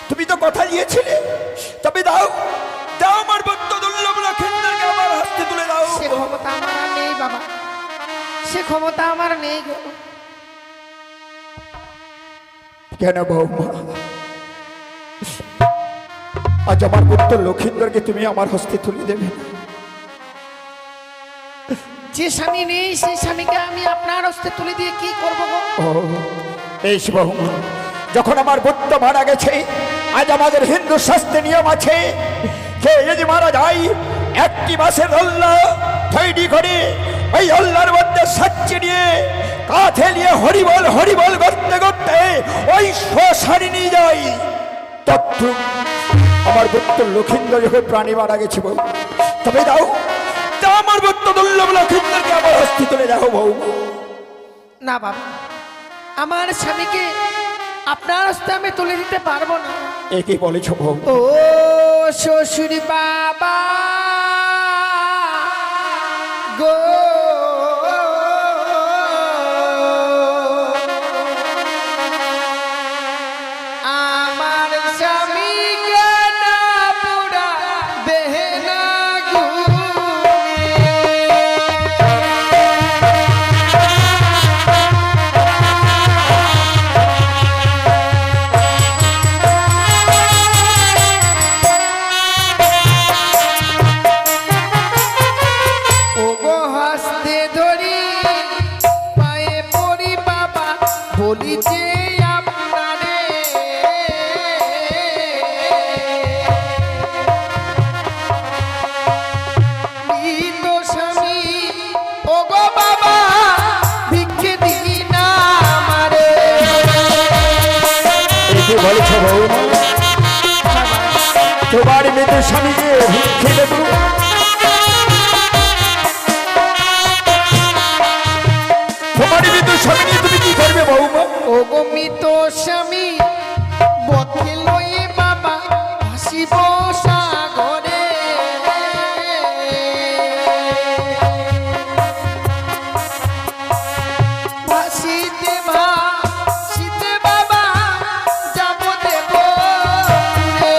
তুমি তো কথা দিয়েছিলে, তবে দাও দাও আমার ভক্ত দুর্লভ লক্ষিন্দরকে আমার হস্তে তুলে দাও। সে ক্ষমতা আমার আর নেই বাবা, সে ক্ষমতা আমার নেই গো। কেন বৌমা, আজ আমার পুত্র লক্ষিন্দরকে তুমি আমার হস্তে তুলে দেবে? যে স্বামী নেই সেই স্বামীকে আমি আপনার হস্তে তুলে দিয়ে কি করবো গো? ও বেশ বৌমা, যখন আমার পুত্র মারা গেছে, আজ আমাদের হিন্দু শাস্ত্রে নিয়ম আছে, কে যদি মারা যায় একটি মাসের হল্লা তৈরি করে ওই হল্লার মধ্যে সাচ্চি নিয়ে কাঁধে নিয়ে হরিবল হরিবল করতে করতে ওই শ্মশানে নিয়ে যাই। তথ্য আমার পুত্র লক্ষিন্দর যখন প্রাণী মারা গেছে বউ, তবে দাও দাও আমার পুত্র দুর্লভ লক্ষিন্দরকে আমার হস্তে তুলে দাও বউ। না বাবা, আমার স্বামীকে আপনার হস্তে আমি তুলে দিতে পারবো না। এ কি বলেছ বউ? ও শ্বশুর বাবা গো, আমার স্বামীকে না পুরা বেহনা বলি যে আপনারে মৃত স্বামী ও গো বাবা ভিক্ষে দিই না আমারে। কি বলেছ বৌমা? তোমার মৃত স্বামীকে ভিক্ষে দেব? তোমার মৃত স্বামী নিয়ে তুমি কি করবে বৌমা? ও গো মৃত স্বামী বকে লয়ে বাবা ভাসিব সাগরে। ভাসিতে ভাসিতে বাবা যাব দেব রে।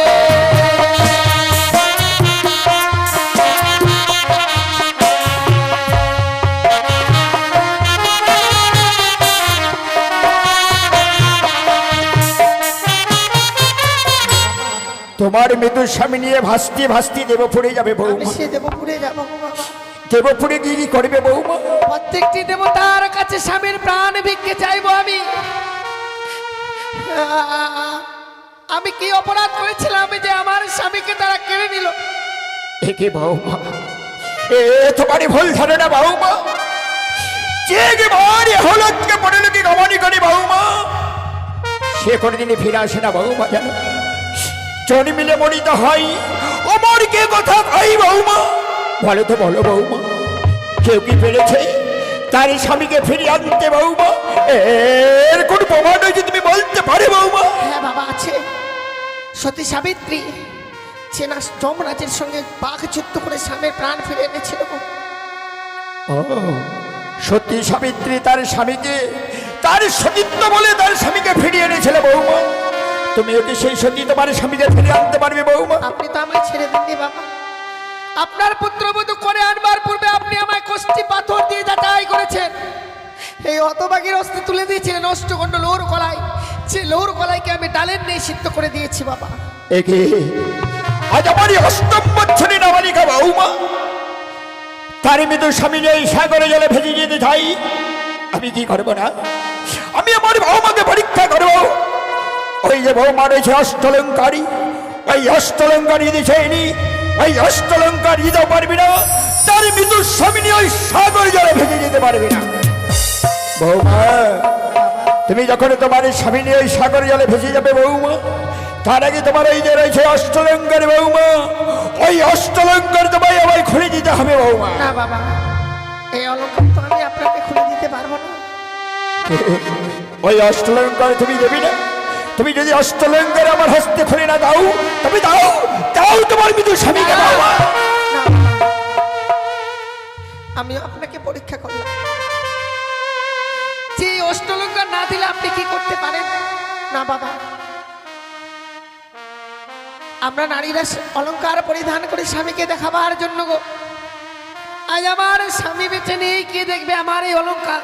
তোমার মৃত স্বামী নিয়ে ভাসতে ভাসতে দেবপুরে যাবে আমি বৌমা। সে দেবপুরে যাব গো বাবা। দেবপুরে গিয়ে কি করবে বৌমা? প্রত্যেকটি দেবতার কাছে স্বামীর প্রাণ ভিক্ষে চাইবো আমি। আমি কি অপরাধ করেছিলাম যে আমার স্বামীকে তারা কেড়ে নিল? এ কি বৌমা, এ তোমারই ভুল ধারণা বৌমা। যে বাড়ি হলদকে পড়ে লোকে গমনি করে বৌমা, সে কোনদিনই ফিরে আসে না বৌমা। জানো, জন্মিলে মরিতে হয়, অমর কে কথা ভাই বৌমা। বলো তো বলো বৌমা, কেউ কি পেরেছে তার স্বামীকে ফিরিয়ে আনতে বৌমা? এর কোন প্রমাণ হয়েছে তুমি বলতে পারে বৌমা? হ্যাঁ বাবা আছে। সতী সাবিত্রী চেনা যমরাজের সঙ্গে বাঘ যুদ্ধ করে স্বামীর প্রাণ ফিরে এনেছিল গো। ও সত্যি সাবিত্রী তার স্বামীকে তার সতীত্ব বলে তার স্বামীকে ফিরিয়ে এনেছিল বৌমা। তুমি ওকে সেই সত্যি তোমার স্বামীকে ফিরিয়ে আনতে পারবে বৌমা? আপনি তো আমায় ছেড়ে দিননি বাবা। আপনার পুত্রবধূ করে আনবার পূর্বে আপনি আমায় কষ্টি পাথর দিয়ে যাচাই করেছেন। এই হতভাগীর অস্ত্রে তুলে দিয়েছিলেন অষ্টগণ্ড লৌর কলাই। সে লৌর কলাইকে আমি ডালের নেই সিদ্ধ করে দিয়েছি বাবা। একে আজ আমারই অষ্টম বছরে নাবালিকা বৌমা তার মৃত স্বামী নেই সাগরে জলে ভেজে যেতে চাই। আমি কি করবো না? আমি আমার বৌমাকে পরীক্ষা করবো। ওই যে বৌমা রয়েছে অষ্টলঙ্কারী, ওই অষ্টলঙ্কারী দিছেনি, ওই অষ্টলঙ্কার দিতেও পারবি না। তার মৃত স্বামী নিয়ে ওই সাগর জলে ভেজে যেতে পারবি না। বৌমা তুমি যখন তোমার স্বামী নিয়ে ওই সাগর জলে ভেসে যাবে বৌমা, তার আগে তোমার এই যে রয়েছে অষ্টলঙ্কার বৌমা, ওই অষ্টলঙ্কার তোমায় আমায় খুলে দিতে হবে বৌমা। না বাবা, এই অলঙ্কার তো আমি আপনাকে খুলে দিতে পারবো না। ওই অষ্টলঙ্কার তুমি দেবি না? তুমি যদি অষ্টলঙ্কার আমার হস্তে খুলে না দাও, তবে দাও দাও তোমার মৃত স্বামীকে দাও। না, আমি আপনাকে পরীক্ষা করলাম যে অষ্টলঙ্কার না দিলে আপনি কি করতে পারেন। না বাবা, আমরা নারীরা অলংকার পরিধান করে স্বামীকে দেখাবার জন্য গো। আজ আমার স্বামী বেঁচে নেই, কে দেখবে আমার এই অলংকার?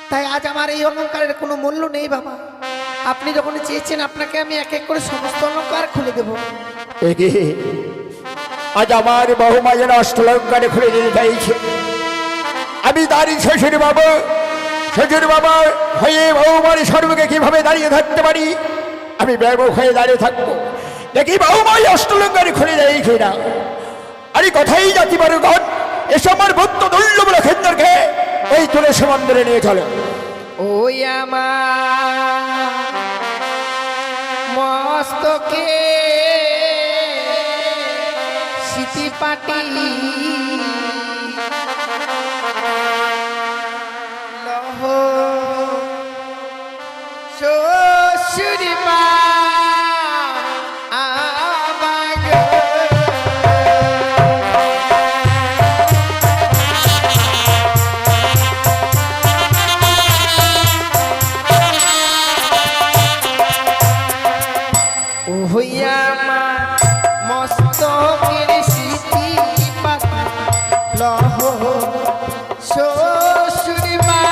তাই আজ আমার এই অলংকারের কোনো মূল্য নেই বাবা। আপনি যখন চেয়েছেন আপনাকে আমি এক এক করে সমস্ত অলংকার খুলে দেব। একে আজ আমার বহুমা যেন অষ্টলঙ্কারে খুলে দিতে চাইছে। আমি তারই শ্বশুর বাবা হয়ে বহুমার সর্বকে কিভাবে দাঁড়িয়ে থাকতে পারি? আমি ব্যাপক হয়ে দাঁড়িয়ে থাকবো, দেখি বহুমাই অষ্টলঙ্কারে খুলে দেয় কিনা। আরে কথাই জাতি বারুগণ, এসব আমার ভক্ত দল্য বলে খেন্দরকে ওই তুলসী মন্দিরে নিয়ে চলো। ওই আমার মস্তকে সিটি পাটি লহ শ্বশুরি মা আবাগ। ও হইয়া মা মস্তকের সিটি পাটি লহ শ্বশুরি মা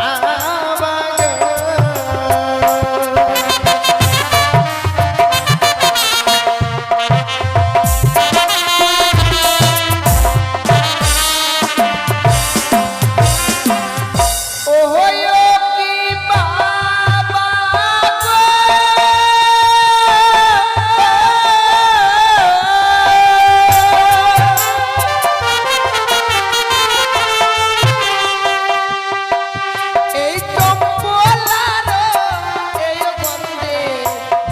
আবাগ। ও হইয়া কি বাবা গো, এই কম্বলার এই গন্ধে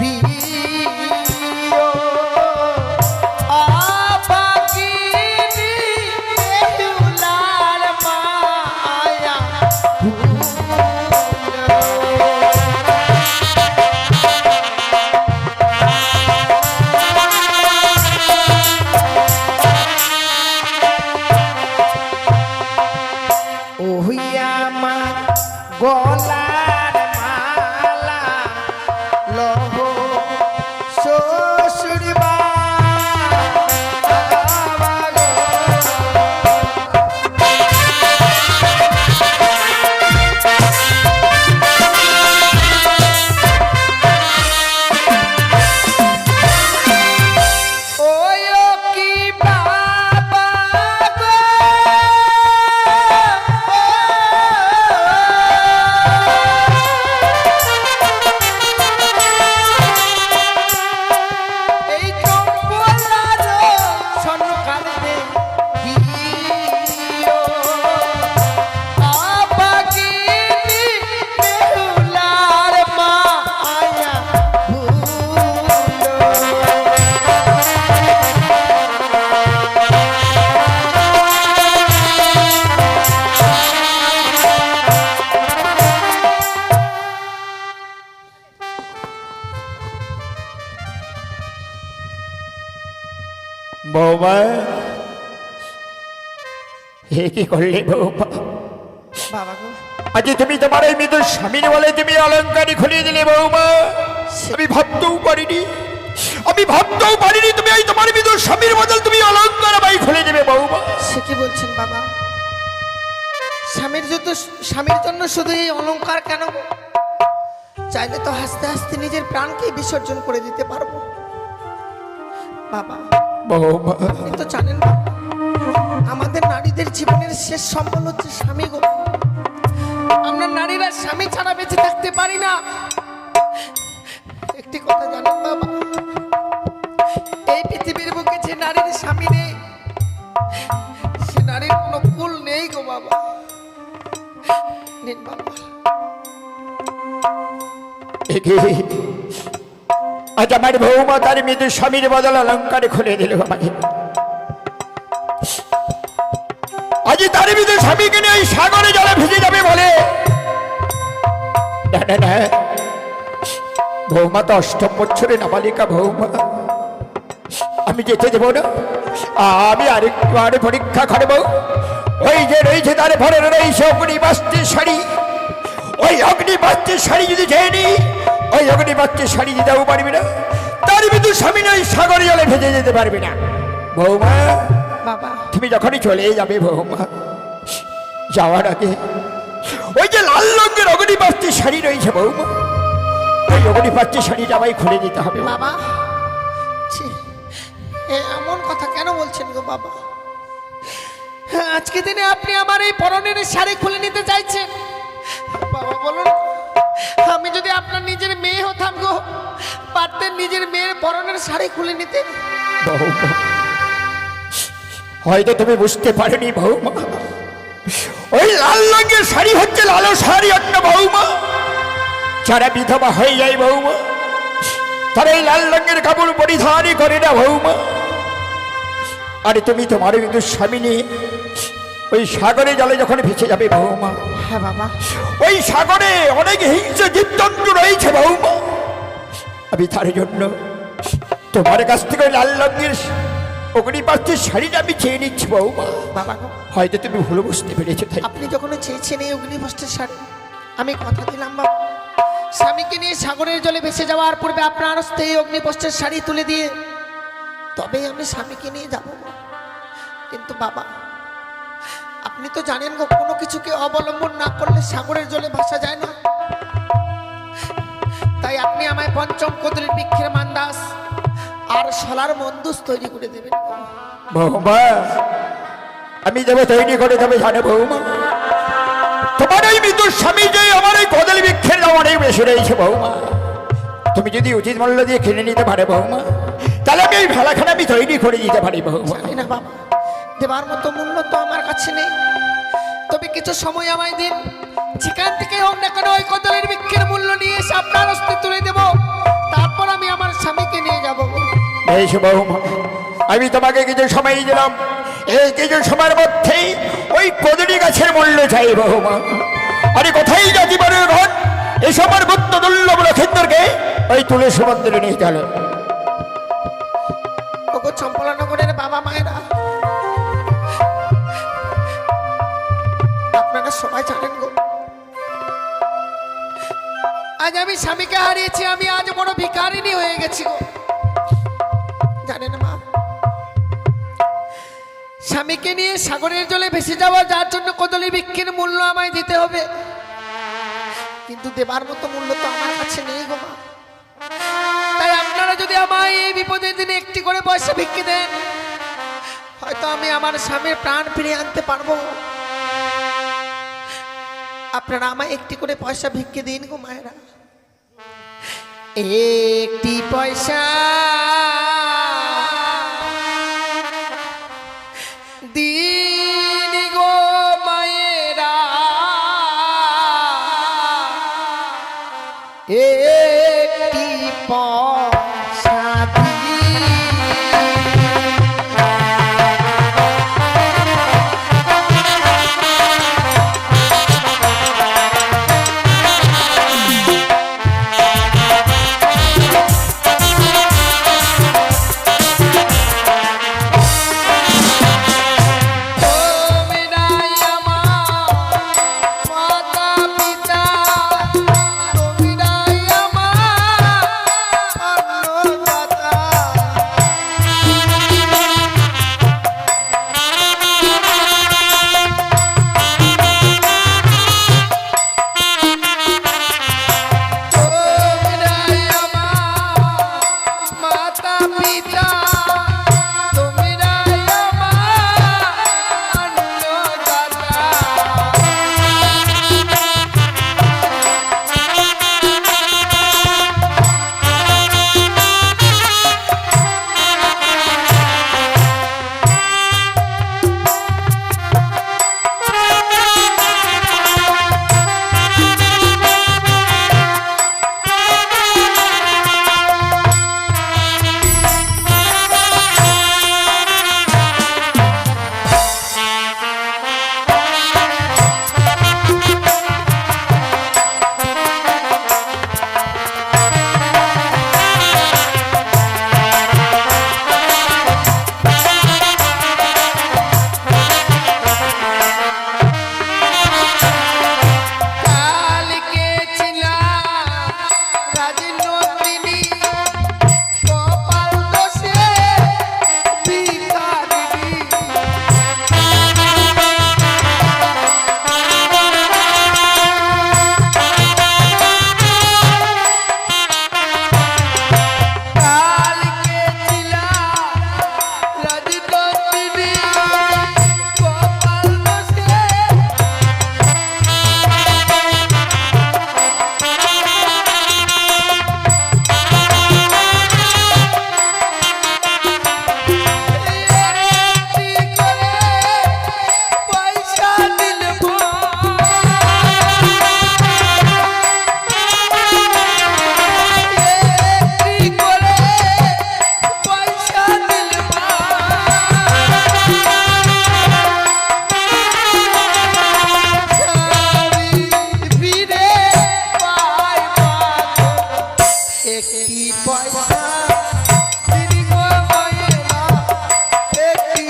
দিও আবাগিনী বেহুলার মায়া ভুলো। ও হইয়া মা গলার মালা লহ শ্বশুরি মা আবাগ। ওই ও কি বাবা গো, এই কম্বলার সন্কালে দিও আবাগিনী বেহুলার মায়া ভুলো। বৌমা, হে কি করলে বৌমা? বাবা গো, আজ তুমি তোমার এই মৃত স্বামীর বলে তুমি অলঙ্কারই খুলিয়ে দিলে বৌমা। আমি ভাবতেও পারিনি তুমি এই তোমার মৃত স্বামীর বদল তুমি অলঙ্কার আমায় খুলে দেবে বৌমা। সে কি বলছেন বাবা? স্বামীর জন্য শুধু এই অলংকার কেন? চাইলে তো হাসতে হাসতে নিজের প্রাণকে বিসর্জন করে দিতে পারবো বাবা। বৌমা, আপনি তো জানেন বাবা, আমাদের নারীদের জীবনের শেষ সম্বল হচ্ছে স্বামী গো। আমরা নারীরা স্বামী ছাড়া বেঁচে থাকতে পারি না। একটি কথা জানেন বাবা, এই পৃথিবীর বুকে যে নারীর স্বামী নেই সে নারীর কোনো কুল নেই গো বাবা। নিন বাবা। একে আজ আমার বৌমা তার মৃত স্বামীর বদল অলঙ্কারে খুলে দিল আমাকে। আজ তার মৃত স্বামীকে নিয়ে এই সাগরে জলে ভেসে যাবে বলে না না না, বৌমা তো অষ্টম বছরে নাবালিকা বৌমা, আমি যেতে দেবো না। আমি আরেকটু পরীক্ষা করব। ওই যে রয়েছে তার ভরে রয়েছে অগ্নিবাস্ত্রের শাড়ি, ওই অগ্নিবাস্ত্রের শাড়ি যদি চেয়ে নি, ওই অগ্নিবাস্ত্রের শাড়ি দিতেও পারবি না। তার বিদ্যুৎ স্বামী নয় সাগরে জলে ভেসে যেতে পারবে না। বৌমা, বাবা তুমি যখনই চলে যাবে বৌমা, যাওয়ার আগে ওই যে লাল রঙের অগ্নিপাত্রের শাড়ি রয়েছে বৌমা, ওই অগ্নিপাত্রের শাড়িটা আমায় খুলে দিতে হবে। বাবা, ছি, এমন কথা কেন বলছেন গো বাবা? আজকে দিনে আপনি আমার এই পরনের শাড়ি খুলে নিতে চাইছেন? বাবা বলুন, আমি যদি আপনার নিজের মেয়ে হতাম গো, পারতেন নিজের মেয়ের পরনের শাড়ি খুলে নিতে? বৌমা, হয়তো তুমি বুঝতে পারোনি বৌমা, ওই লাল রঙের শাড়ি হচ্ছে লাল শাড়ি একটা বৌমা। যারা বিধবা হয়ে যায় বৌমা, তারা এই লাল রঙের কাপড় পরিধানই করে না বৌমা। আরে তুমি তোমার কিন্তু স্বামী নিয়ে ওই সাগরে জলে যখন ভেসে যাবে বৌমা, হ্যাঁ বাবা, ওই সাগরে অনেক হিংস্র জীবজন্তু রয়েছে বৌমা। আমি তার জন্য তোমার কাছ থেকে লাল রঙের অগ্নিপাত্রের শাড়িটা আমি চেয়ে নিচ্ছি বৌমা। বাবা গো, হয়তো তুমি ভুল বুঝতে পেরেছো তাই। আপনি যখন চেয়েছেন এই অগ্নিবস্ত্রের শাড়ি, আমি কথা দিলাম বাবা, স্বামীকে নিয়ে সাগরের জলে ভেসে যাওয়ার পূর্বে আপনার হস্তে এই অগ্নিবস্ত্রের শাড়ি তুলে দিয়ে তবেই আমি স্বামীকে নিয়ে যাব। কিন্তু বাবা, আপনি তো জানেন গো, কোনো কিছুকে অবলম্বন না করলে সাগরের জলে ভাসা যায় না। তাই আপনি আমায় পঞ্চম কদলীর বৃক্ষের মান্দাস আর শলার মন্দুস তৈরি করে দেবেন। বৌমা, আমি দেবো তৈরি করে দেবে জানে বৌমা। তোমার ওই মৃত্যুর স্বামী যে আমার এই কদল বৃক্ষের দাম অনেক বেশি রয়েছে বৌমা। তুমি যদি উচিত মূল্য দিয়ে কিনে নিতে পারে বৌমা, তাহলে আমি এই ভেলাখানা আমি তৈরি করে দিতে পারি বৌমা। জানি না বাবা, দেবার মতো মূল্য তো আমার কাছে নেই, তবে কিছু সময় আমায় দিন। যেখান থেকে হোক না কেন ওই কদলের বৃক্ষের মূল্য নিয়ে এসে আপনার হস্তে তুলে দেব, তারপর আমি আমার স্বামীকে নিয়ে যাব। বেশ বৌমা, আমি তোমাকে কিছু সময় দিলাম। এই কিছু সময়ের মধ্যেই ওই কদলি গাছের মূল্য চাই বৌমা। আরে কোথায় যাচ্ছি বড় ঘর, এসব আমার গুপ্ত দুর্লভ লক্ষিন্দরকে ওই তুলসী মন্দিরে নিয়ে গেল। ওগো চম্পলানগরের বাবা মায়েরা, আপনারা সবাই জানেন গো, আজ আমি স্বামীকে হারিয়েছি, আমি আজ বড় ভিখারিনী হয়ে গেছি গো। জানেন মা, স্বামীকে নিয়ে সাগরের জলে ভেসে যাওয়া, যার জন্য কদলী বৃক্ষের মূল্য আমায় দিতে হবে, কিন্তু দেবার মতো মূল্য তো আমার কাছে নেই গো মা। তাই আপনারা যদি আমায় এই বিপদের দিনে একটি করে পয়সা ভিক্ষে দেন, হয়তো আমি আমার স্বামীর প্রাণ ফিরিয়ে আনতে পারবো। আপনারা আমায় একটি করে পয়সা ভিক্ষে দিন গো মায়েরা, একটি পয়সা দিন গো মায়েরা, একটি পয়সা একটি পয়সা দিদি গো ময়না, একটি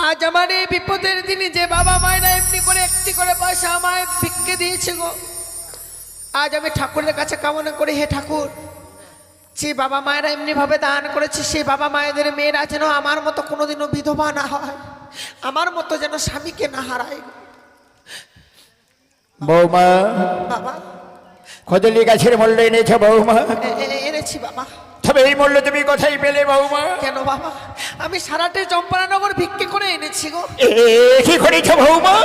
আজ আমার এই বিপদের দিনে যে বাবা মায়েরা এমনি করে একটি করে পয়সা আমায় ভিক্ষে দিয়েছে গো, আজ আমি ঠাকুরের কাছে কামনা করি, হে ঠাকুর, যে বাবা মায়েরা এমনি ভাবে দান করেছে সেই বাবা মায়েদের মেয়েরা যেন আমার মতো কোনোদিনও বিধবা না হয়, আমার মতো যেন স্বামীকে না হারায়। বৌমা, বাবা কদলি গাছের মূল্য এনেছে বৌমা? এনেছি বাবা। তবে এই মূল্য তুমি কোথায় পেলে বৌমা? কেন বাবা, আমি সারাটে চম্পারানগর ভিক্ষে করে এনেছি গো। কি করেছ বৌমা?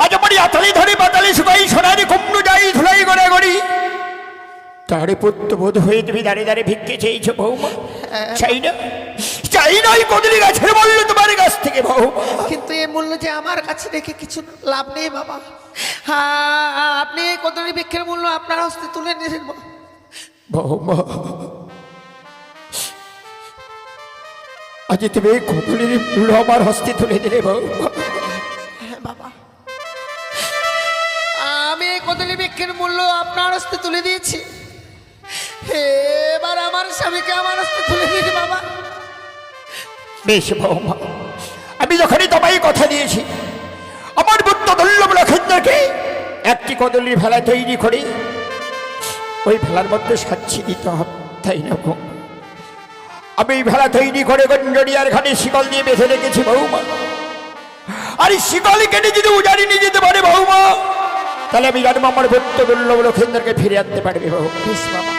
আজ আমার আতালি ধরে পাতালি শুকাই সোনারি কুমড়ো যাই ধুলাই গড়ে গড়ি, তারে পুত্র বোধ হয়ে তুমি দাঁড়িয়ে দাঁড়িয়ে ভিক্ষে চেয়েছো বৌমা? চাই না, চাই না ওই কদলি গাছের মূল্য তোমার কাছ থেকে বৌমা। কিন্তু এই মূল্য যে আমার কাছে রেখে কিছু লাভ নেই বাবা। হ্যাঁ, আপনি এই কদলি বৃক্ষের মূল্য আপনার হস্তে তুলে নিয়েছেন বৌমা। আজ তুমি এই কদলির মূল্য আমার হস্তে তুলে দিলে বৌমা। হ্যাঁ বাবা, আমি এই কদলি বৃক্ষের মূল্য আপনার হস্তে তুলে দিয়েছি, এবার আমার স্বামীকে আমার হস্তে তুলে দিয়েছি বাবা। বেশ বৌমা, আমি যখনই তোমায় কথা দিয়েছি আমার পুত্র দুর্লভ লক্ষেন্দ্রকে একটি কদলির ভেলা তৈরি করে ওই ভেলার মধ্যে সাক্ষী দিতে হবে, তাই না বৌমা? আমি এই ভেলা তৈরি করে গঞ্জরিয়ার ঘাটে শিকল দিয়ে বেঁধে রেখেছি বৌমা। আর এই শিকল কেটে যদি উজাড়ি নিয়ে যেতে পারে বৌমা, তাহলে আমি জানবো আমার পুত্র দুর্লভ লক্ষেন্দ্রকে ফিরে আনতে পারবে বৌমা। বেশ বাবা।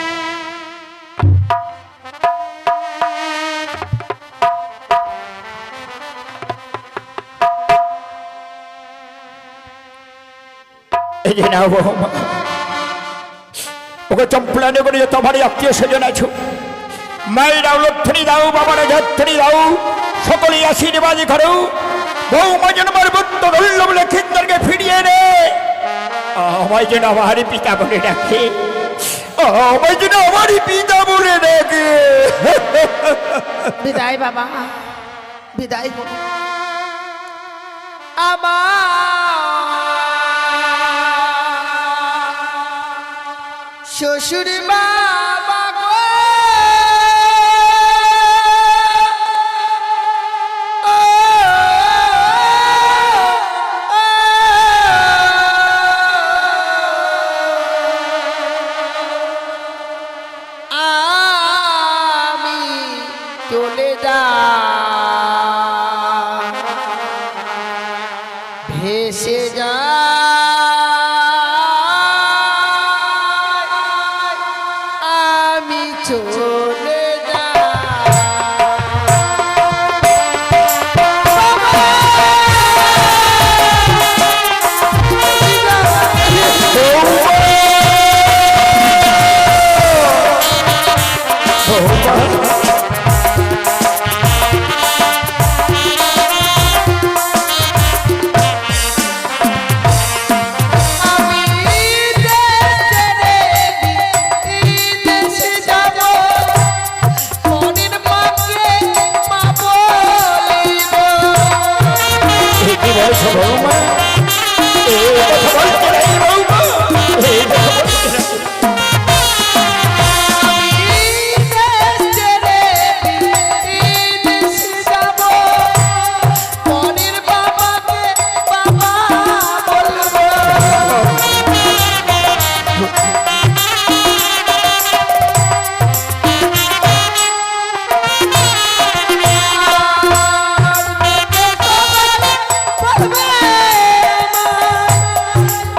এই যে নাও বৌমা, ওকে চম্পলানে করে তোমারই আত্মীয় স্বজন আছো, মায়েরাও লক্ষ্মী দাও, বাবারা যত্নী দাও, সকলেই আশীর্বাদ করো। বৌমা যেন আমার পুত্র দুর্লভ লক্ষেন্দ্রকে ফিরিয়ে নে, আমায় যেন আমারই পিতা বলে ডাকে, আমায় যেন আমারই পিতা বলে ডাকে। বিদায় বাবা, বিদায় গো। আমার শ্বশুর বাবা গো, আমি চলে যা ভেসে যা, আমি চলে যা।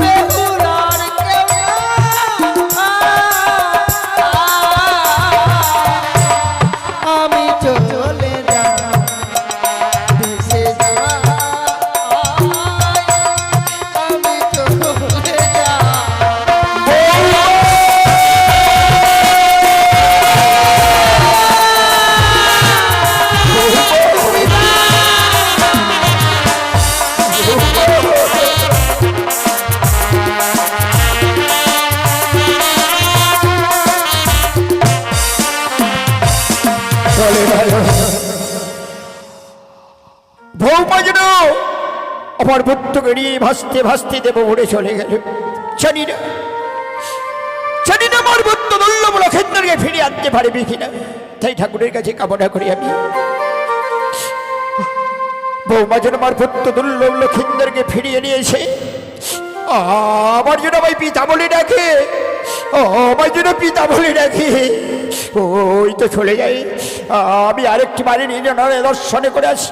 বেহুলা আমার পুত্রকে নিয়ে ভাসতে ভাসতে দেব উড়ে চলে গেল। জানি না আমার পুত্র দুর্লভ লক্ষেন্দ্রকে ফিরিয়ে আনতে পারবি কিনা। তাই ঠাকুরের কাছে কামনা করি আমি, বৌমা যেন আমার পুত্র দুর্লভ লক্ষেন্দ্রকে ফিরিয়ে নিয়ে এসে আমার জন্য ভাই পিতা বলে ডাকে, আমার জন্য পিতা বলে ডাকে। ওই তো চলে যাই, আমি আরেকটি বাড়ি নিয়ে দর্শনে করে আসি।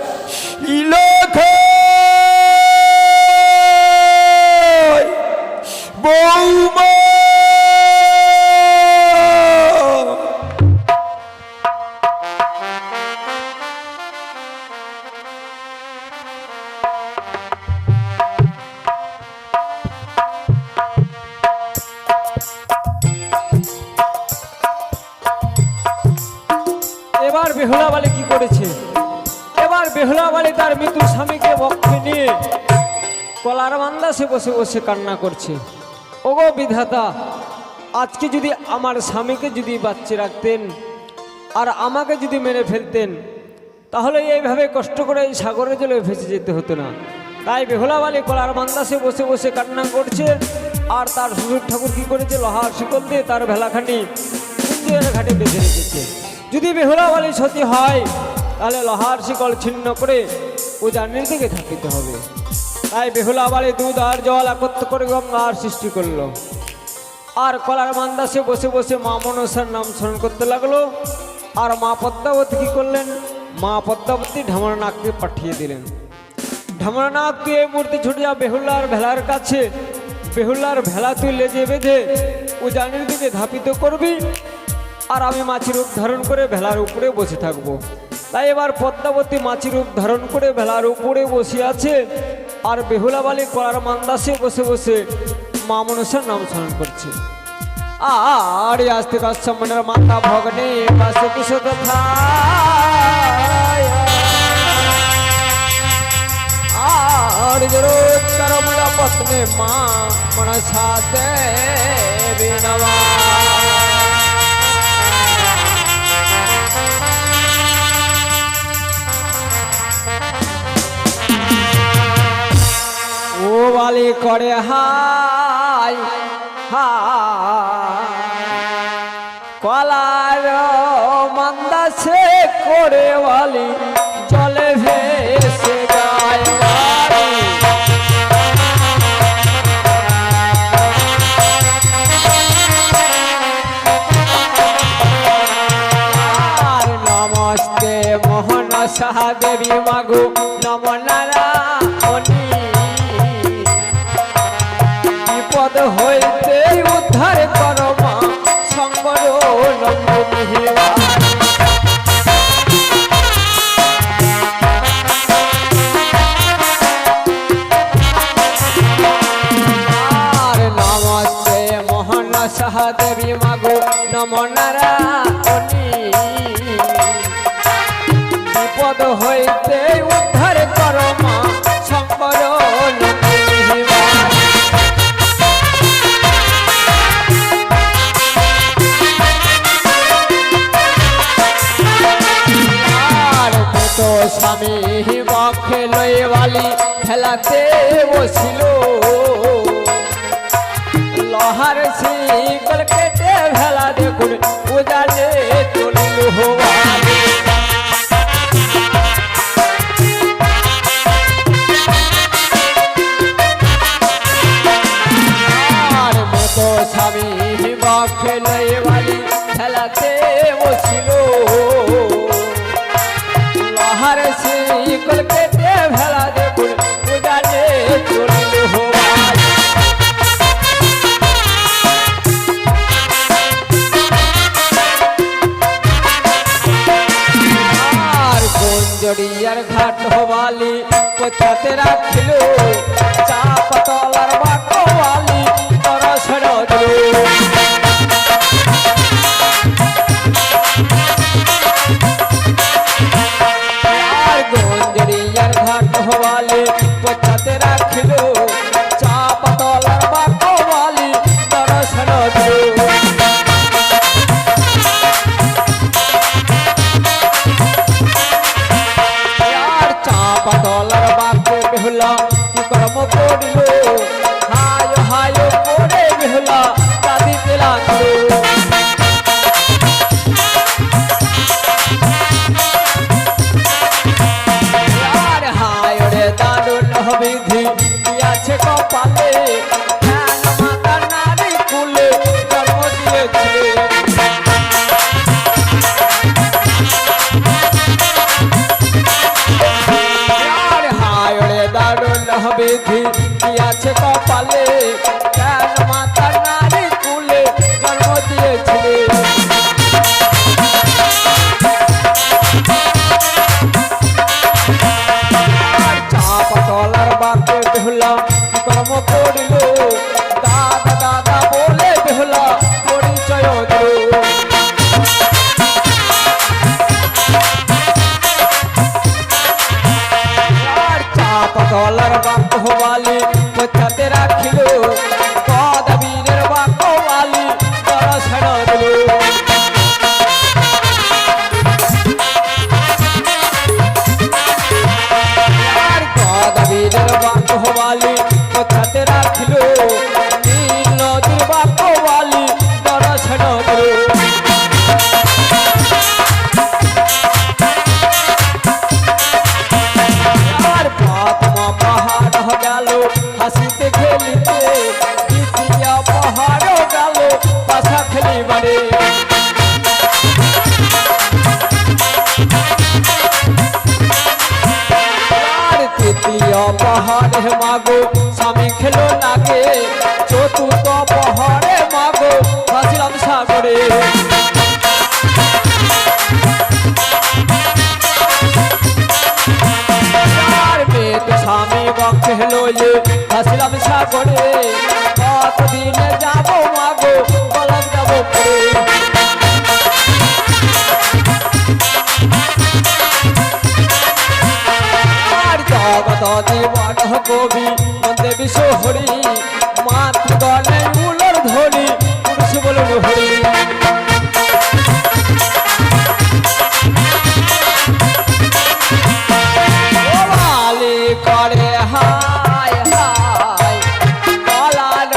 বৌমা এবার বেহুলা বালি কি করেছে? এবার বেহুলা বালি তার মৃত্যু স্বামীকে বক্ষে নিয়ে কলার মান্দাসে বসে বসে কান্না করছে। ওগো বিধাতা, আজকে যদি আমার স্বামীকে যদি বাচ্চা রাখতেন আর আমাকে যদি মেরে ফেলতেন, তাহলে এইভাবে কষ্ট করে এই সাগরের জলে ভেসে যেতে হতো না। তাই বেহুলা বালি কলার মান্দাসে বসে বসে কান্না করছে। আর তার শ্বশুর ঠাকুর কি করেছে, লোহার শিকল দিয়ে তার ভেলাখানি কুঞ্জের ঘাটে বেঁধে রেখেছে। যদি বেহুলা বালি সতী হয়, তাহলে লোহার শিকল ছিন্ন করে উজানির দিকে থাকিতে হবে। তাই বেহুলা বালি দুধ আর জল একত্র করে গঙ্গার সৃষ্টি করলো। আর কলার মান্দাসে বসে বসে মা মনসার নাম স্মরণ করতে লাগলো। আর মা পদ্মাবতী কি করলেন, মা পদ্মাবতী ঢামরনাথকে পাঠিয়ে দিলেন। ঢামরনাথ তুই এই মুহূর্তে ছুটে যা বেহুলার ভেলার কাছে, বেহুলার ভেলা তুই লেজে বেঁধে উজানির দিকে ধাপিত করবি। আর আমি মাছি রূপ ধারণ করে ভেলার উপরে বসে থাকবো। তাই এবার পদ্মাবতী মাছি রূপ ধারণ করে ভেলার উপরে বসে আছে। আর বেহুলা বালি কলার মান্দাসে বসে বসে মা মনসার নাম স্মরণ করছে। আর আস্তে কাশ্যমনের মাতা ভগ্নে পাশে কিশোর আর জরোত্তরমরা পত্নে মা মনসা দেবী নমঃ। ও বালি করে হাই কলার মান্দাসে করে বালি জলে ভেসে যায়। আর নমস্তে মোহন সাহা দেবী মাগো নম নারায়ণী। বিপদ হইতে উদ্ধার কর মা শঙ্কর নন্দিনী। আর নমস্তে মোহন সাহা দেবী মাগো নম নারায়ণী। বিপদ হইতে উদ্ধার কর মা শঙ্কর নন্দিনী। তো স্বামী বক্ষে লয়ে বালি খেলাতে বসিল। লোহার শিকল কেটে ভেলা দেখুন উজানে চলিল হওয়ালি। আর মতো স্বামী বক্ষে লয়ে বালি খেলাতে বসিল। লোহার শিকল কেটে ভেলা দেখুন উজানে চলিল হওয়ালি। আর গঞ্জরিয়ার ঘাট হওয়ালি কোথাতে রাখিল। চাপ তলার বাকওয়ালি তরসর দিল। গঞ্জরিয়ার ঘাট হওয়ালি কোথাতে রাখিল। চাপ তলার বাকওয়ালি দর্শন দিল। আর চাপ তলার বাক বেহুলা কি পড়ল হায় হায় করে বেহুলা কাঁদিতে লাগলো আর হায় রে দারুণ বিধি কি আছে কপালে জ্ঞান মাতা নারী কুলে জন্ম দিয়েছিলে বিধি কি আছে কপালে জ্ঞান মাতা নারী কুলে জন্ম দিয়েছিলে চাপ তলার বাপে বেহুলা কর্ম করিল দাদা দাদা বলে বেহুলা পরিচয় দিল তলার বাপ হওয়ালি কোথাতে রাখিল কদবীরের বাপ হওয়ালি দর্শন দিল আর কদবীরের বাপ হওয়ালি কোথাতে রাখিল নীল নদীর বাপ হওয়ালি দর্শন দিল হাসিতে খেলিতে দ্বিতীয় পাহাড় গেল পাশা খেলিবারে আর তৃতীয় পাহাড়ে মাগো স্বামী খেলো লাগে চতুর্থ পাহাড়ে মাগো ভাসিলাম সাগরে স্বামী বক্ষে লইয়ে হাসিলাম সাগরে কতদিনে যাবো মাগো বলক যাবো আর জগত জীবন কবি মন্দে বিশ্ব হরি মাতৃগণে উলর ধরি পুরুষ বলুন হরি করে হায় হায় কলার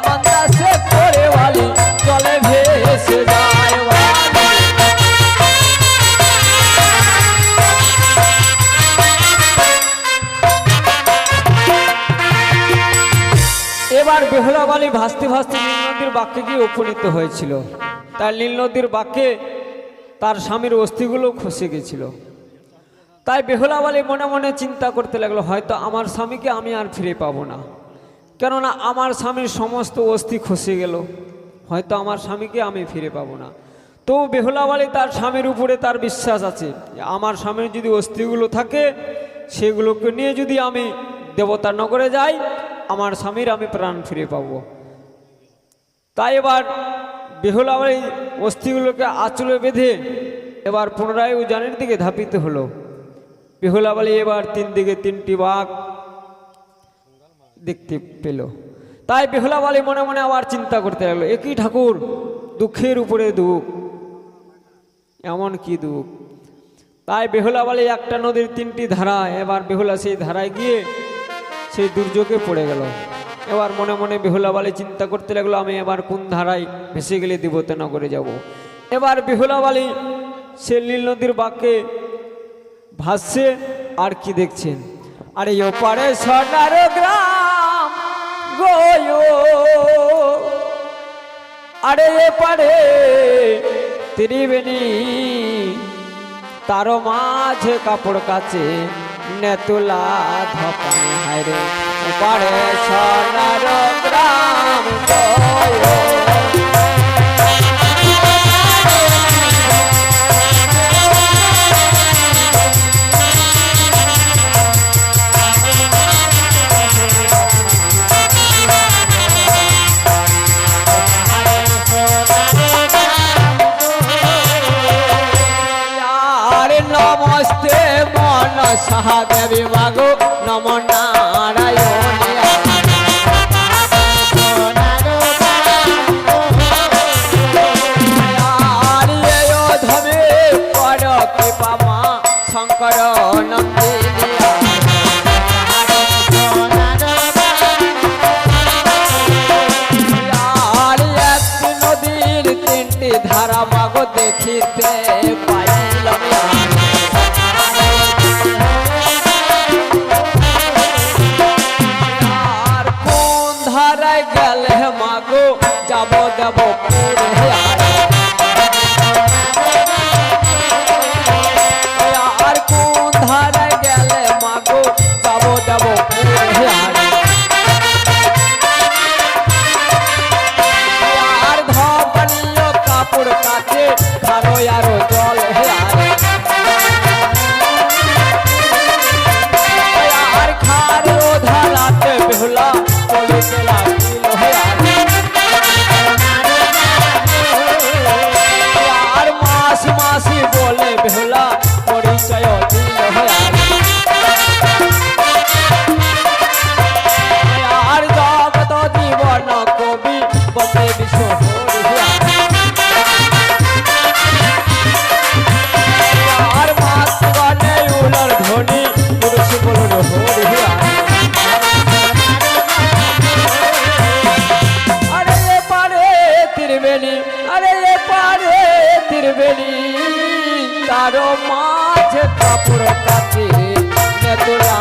মন্দাসে করে वाली চলে ভেসে যায় এবার বেহুলা বালি ভাসতে ভাসতে নীল নদীর বাক্যে গিয়ে উপনীত হয়েছিল তার নীল নদীর বাক্যে তার স্বামীর অস্থিগুলো খসে গেছিল তাই বেহুলা বালি মনে মনে চিন্তা করতে লাগলো হয়তো আমার স্বামীকে আমি আর ফিরে পাবো না কেননা আমার স্বামীর সমস্ত অস্থি খসে গেল হয়তো আমার স্বামীকে আমি ফিরে পাবো না তো বেহুলা বালি তার স্বামীর উপরে তার বিশ্বাস আছে আমার স্বামীর যদি অস্থিগুলো থাকে সেগুলোকে নিয়ে যদি আমি দেবতার নগরে যাই আমার স্বামীর আমি প্রাণ ফিরে পাবো তাই এবার বেহুলা বালি অস্থিগুলোকে আঁচলে বেঁধে এবার পুনরায় উজানের দিকে ধাপিত হলো বেহুলা বালি এবার তিন দিকে তিনটি বাঘ দেখতে পেল তাই বেহুলা বালি মনে মনে আবার চিন্তা করতে লাগলো একই ঠাকুর দুঃখের উপরে দুঃখ এমন কি দুঃখ তাই বেহুলা বালি একটা নদীর তিনটি ধারা এবার বেহুলা সেই ধারায় গিয়ে সেই দুর্যোগে পড়ে গেল এবার মনে মনে বেহুলা বালি চিন্তা করতে লাগলো আমি এবার কোন ধারায় ভেসে গেলে দেবতা নগরে যাব এবার বেহুলা বালি সে নীল নদীর বাঁকে ভাসছে আর কি দেখছেন আরে ওপারে সোনার গ্রাম গো আরে এপারে ত্রিবেণী তার মাঝে কাপড় কাছে নেতুলা ধপানি হায়রে ওপারে সোনার গ্রাম গো নমস্তে মন সাহাদেবী মাগো নম নারায়ণ মাগো যাব দেব পুরে আর কোন ধারে গেলে মাগো যাব দেব পুরে আর ধবনীয় কাপড় কাছে খারো আরো জল আর খারো ধারাতে বেহুলা চলে গেলা আর মাস মাসি বলে বেহুলা পরিচয় দিল আর জগত জীবন কবি বসে বিশ্ব আর মাতৃগণে উলর ধ্বনি পুরুষ বলুন হরিয়া আরে পারে ত্রিবেণী আরে পারে ত্রিবেণী তার মাঝে কাপড় কাছে নেতুলা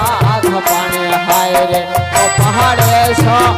পানে হায় রে ও পাহাড়ে সব